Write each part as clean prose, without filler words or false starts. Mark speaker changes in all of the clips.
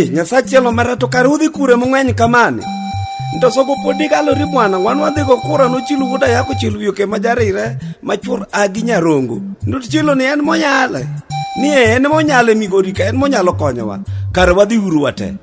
Speaker 1: nyasachielo marato karudhi kure mung'eny kamani nto soko podi kalo ri mwana ngwan wadhi go kura no chilu wuda yako chilu yoke majarire machur agi nyarongo ndut chilo ni en monyale ni en monyale migori ka en monyalo konyowa kar wadhi uru wate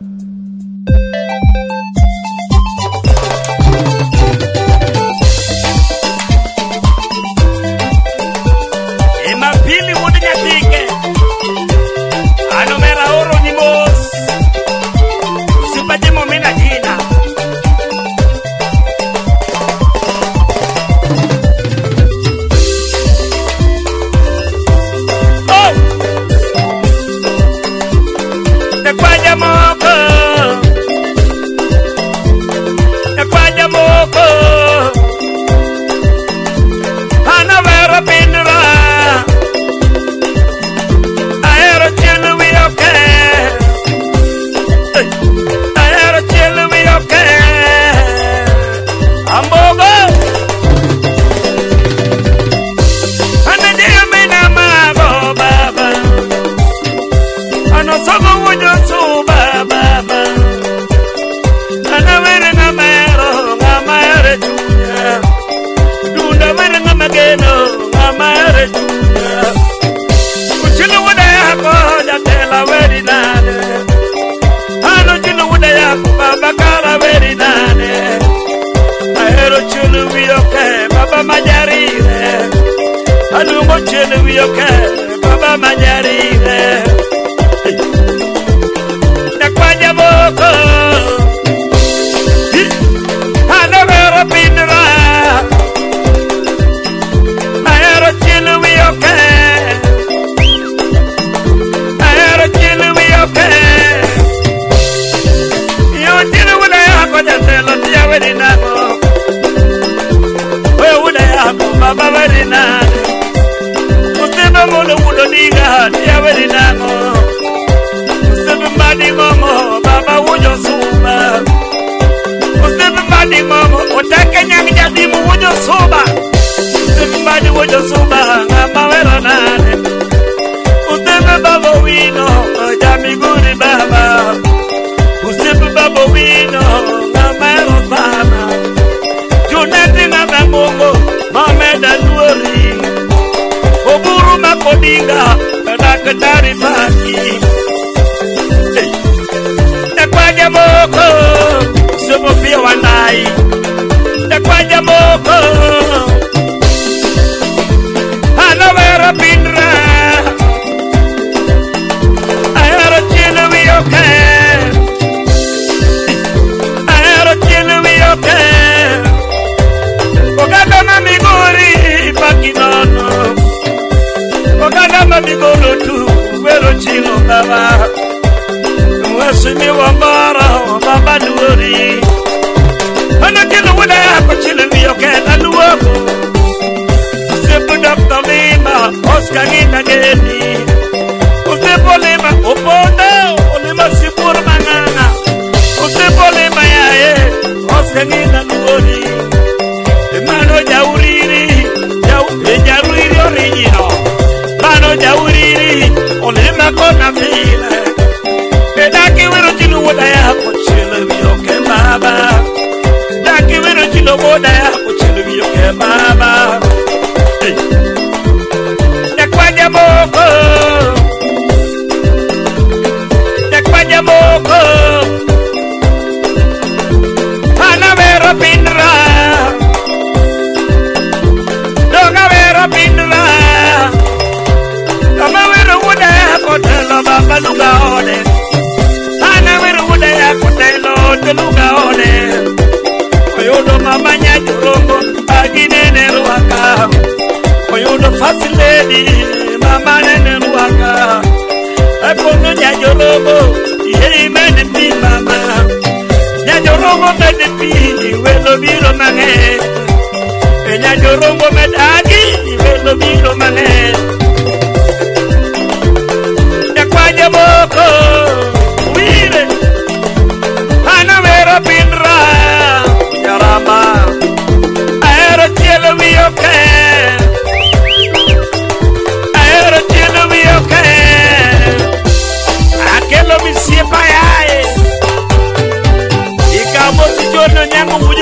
Speaker 2: Aquelo me se vai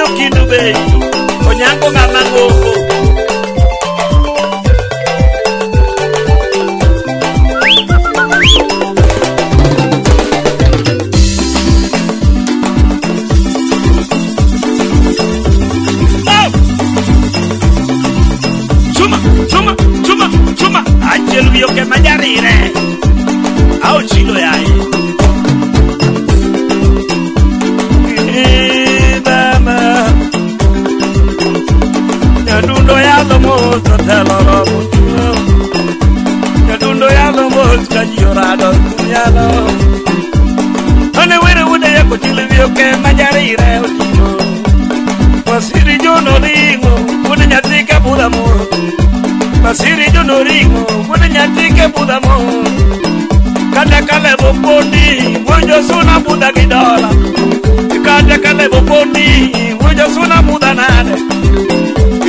Speaker 2: Ong'eyo kindu be onyango ng'ama ng'ongo. Chuma Angel vio che mangiare a uccido yae dama yadundo yalo mozo teloro yadundo yalo mozo kajorado yalo ane were wude yako chile vio che mangiare uccido pasiri jono ringo wude nyatika buda mo Masiri jono ringo, wone nyatike buda mo. Kata kale bopondi, wojo suna buda gidola. Kata kale bopondi, wojo suna buda nane.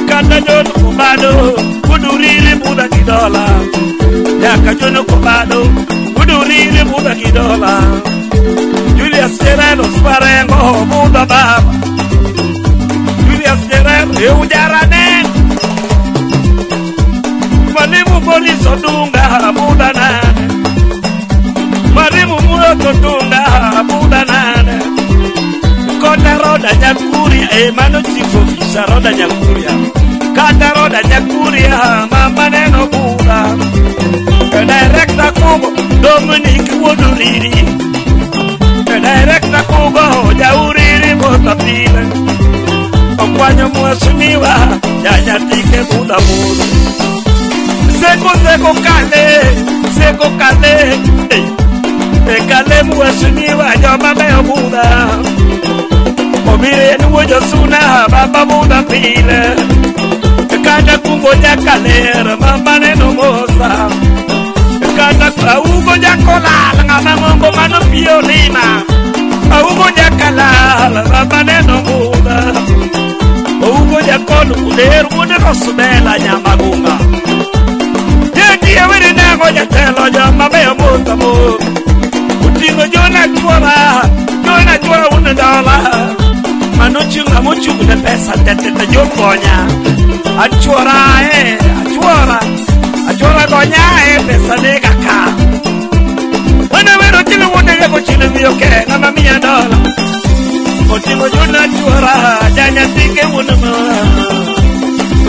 Speaker 2: Kata jono kubado, kuduriri buda gidola. Yaka jono kubado, kuduriri buda gidola. Julius Terreno sparengo buda baba. Julius Terreno eujarane. Marimu Boris Odunga buda nane. Marimu Muroto Dunga buda nane. Kota roda nyakuria mano chief officer roda nyakuria. Kata roda nyakuria mama neno buda. Director Kubo Dominic Woduriri. Director Kubo Jauriri Botapile. Okwanyo mwasumiwa Yanyatike buda buda. Seko kale kale mwesuniwa joma meo buda Omire nuwojo suna baba buda pile Kata kungoja kalera mama neno mosa Kata ugoja kolala ngama ngongo mano piolina Ugoja kalala mama neno buda Ugoja konu uleru bude rosubela nyamagunga Dia wiri nango ya telo ya mabeo muta mo Utingo jona chua una dola Manuchunga muchunga pesa tete jokonya Achora gonya pesa nega ka Wana wero tino wuna yako chile miyoke Nama $100 Utingo jona chua janya tike wuna mo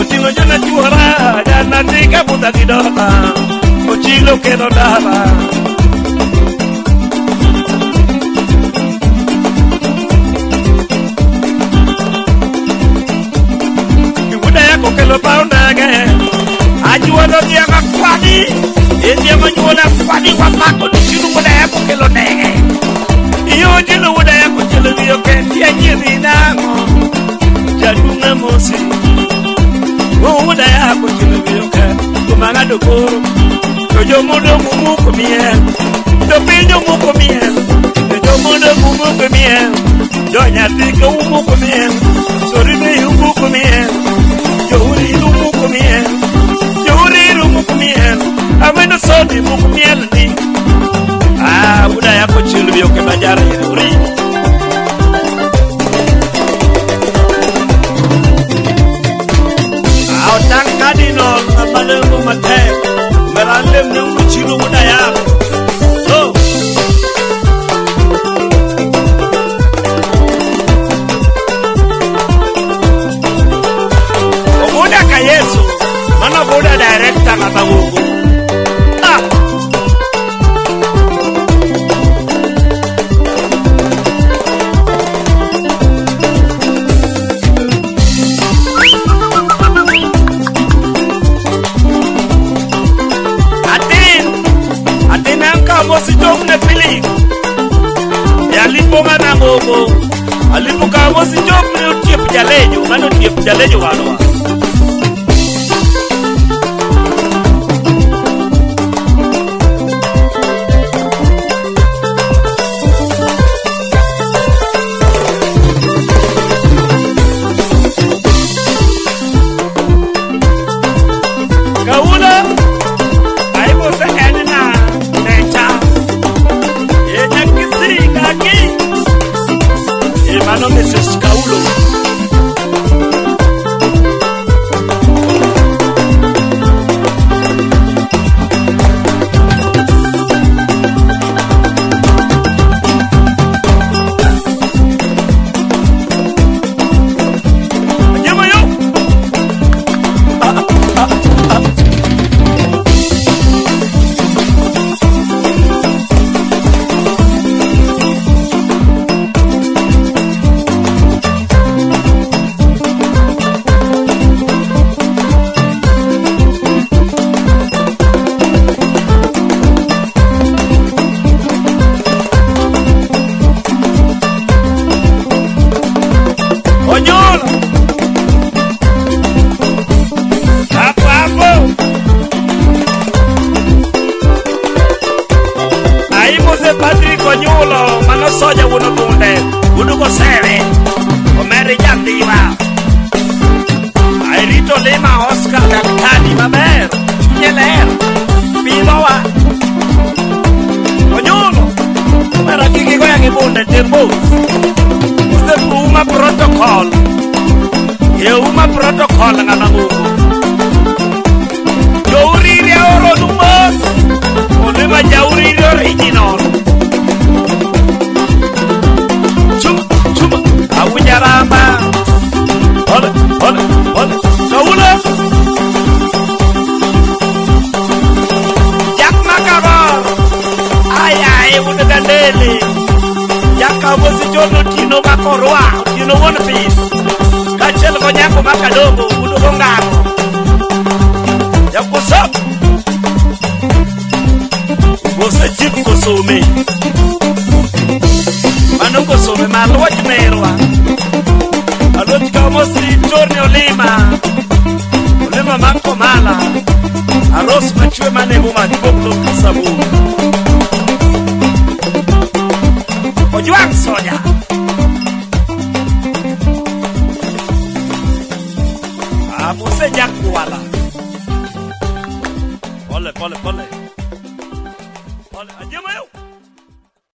Speaker 2: Utingo jona chua jana tike buda gidola Uchilo quedó nada. Y una yako que lo pa una que ayuda a tiama fadi. El tiama ayuda a fadi guapaco no chino una yako que lo negue. Y yo chino una yako que lo dio que tiene dinamo. Ya nunca mosi. Una yako que lo dio que kumanga doko. Yo mudo mumu comien, yo pillo mumu comien, yo mudo mumu comien, yo nyatiko mumu comien, yo rime mumu comien, yo uri mumu comien, yo uri mumu comien, ameno sodi mumu comien ni, uda yako chilu yo kebajara uri. Autang kadino mabalemu mateo. Meralem nang kucilo mo daya. Oh. Omuda ka Yesu, mana boda director ka bangugo. Ah. Alipo kama si job ni tiep jalejo, mano tiep jalejo wanwa. Kaula, aibo se enna necha. Enya kisi kaki. Mano Mrs. Kaulo Ruto Lima Oscar Daktari maber nyeler bilowa onyulo mara kiki goya ngibunde tembo use uma protocol ngana mungu jouriri oro numos olema jauriri original chuma awujaramba ole Nobula Jak Makabor Ay udah dandeli Jak kamu sejono tino makorwa tino one piece Kacel konyako makadogo udah kongango Jak kusop Bosa jip kusumi Manu kusumi maluwa jimerwa Alot kamu si Tornio Lima Manko mala Aros machwe manemu madiboklo kasabu Ojuang soya Amuse jak kuala Pole